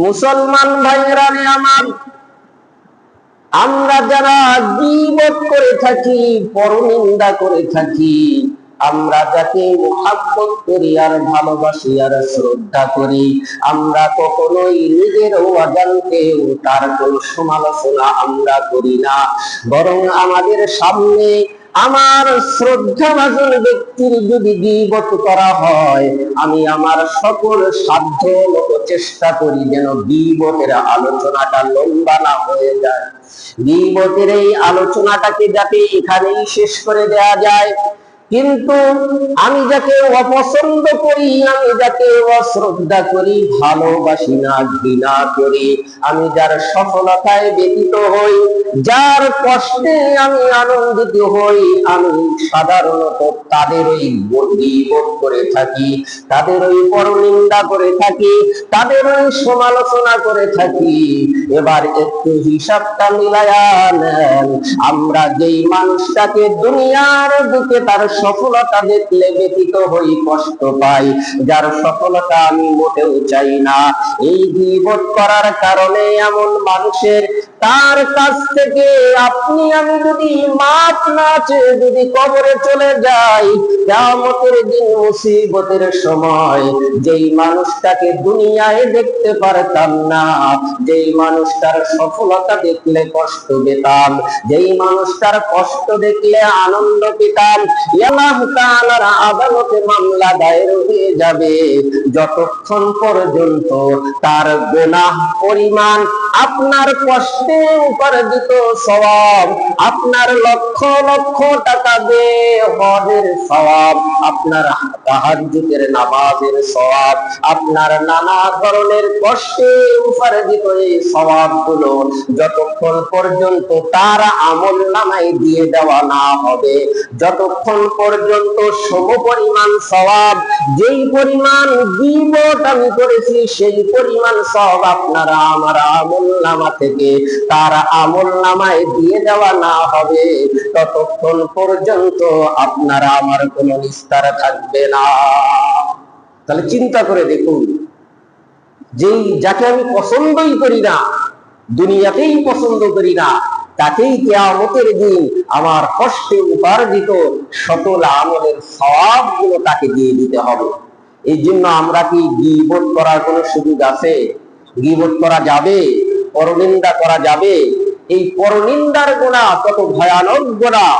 মুসলমান ভাইয়েরা আমার, আমরা যারা গীবত করে থাকি, পরনিন্দা করে থাকি, আমরা যাকে মুহাব্বত করি আর ভালোবাসি আর শ্রদ্ধা করি, আমরা কখনোই নিজের অজান্তেও তার কোন সমালোচনা আমরা করি না। বরং আমাদের সামনে আমার শ্রদ্ধাভাজন ব্যক্তির যদি গীবত করা হয়, আমি আমার সকল সাধ্য মতো চেষ্টা করি যেন গীবতের আলোচনাটা লম্বা না হয়ে যায়। গীবতের এই আলোচনাটাকে যাতে এখানেই শেষ করে দেয়া যায়। কিন্তু আমি যাকে অপছন্দ করি, আমি যাকে অশ্রদ্ধা করি, ভালোবাসি না, ঘৃণা করি, আমি যার সফলতায় ব্যতীত হই, যার কষ্টে আমি আনন্দিত হই, আমি সাধারণত তাদের ওই গীবত করে থাকি, তাদের ওই পরনিন্দা করে থাকি, তাদের ওই সমালোচনা করে থাকি। এবার একটু হিসাবটা মিলায়া নেন, আমরা যেই মানুষটাকে দুনিয়ার বুকে তার সফলতা দেখলে ব্যতীত হই, কষ্ট পাই, যার সফলতা আমি মোটেও চাই না, এই গীবত করার কারণে এমন মানুষের তার কাছ থেকে আপনি আমি যদি মাপ না চেয়ে যদি কবরে চলে যাই, কিয়ামতের দিন মুসিবতের সময় যেই মানুষটাকে দুনিয়ায় দেখতে পারতাম না, যেই মানুষটার সফলতা দেখলে কষ্ট পেতাম, যেই মানুষটার কষ্ট দেখলে আনন্দ পেতাম, আল্লাহ তাআলার আদালতে মামলা দায়ের হয়ে যাবে। যতক্ষণ পর্যন্ত তার গুনাহ পরিমাণ আপনার কষ্টে উপার্জিত সওয়াব, আপনার লক্ষ লক্ষ টাকা দিয়ে হজের সওয়াব, আপনার তাহাজ্জুদের নামাজের সওয়াব, আপনার নানা ধরনের কষ্টে উপার্জিত এই সওয়াবগুলো যতক্ষণ পর্যন্ত তার আমলনামায় দিয়ে দেওয়া না হবে, যতক্ষণ পর্যন্ত সমপরিমাণ সওয়াব, যেই পরিমাণ গীবত আমি করেছি সেই পরিমাণ সওয়াব আপনারা আমার আমলনামা থেকে তার আমলনামায় দিয়ে দেওয়া না হবে, ততক্ষণ পর্যন্ত আপনারা আমার কোনো নিস্তার থাকবে না। তাহলে চিন্তা করে দেখুন, যেই যাকে আমি পছন্দই করি না, দুনিয়াতেই পছন্দ করি না, তাকেই কিয়ামতের দিন আমার কষ্টে উপার্জিত সকল আমলের সওয়াবগুলো তাকে দিয়ে দিতে হবে। এই জন্য আমরা কি গীবত করার কোনো সুযোগ আছে? গীবত করা যাবে? পরনিন্দা করা যাবে? এই পরনিন্দার গুনাহ কত ভয়ানক গুনাহ!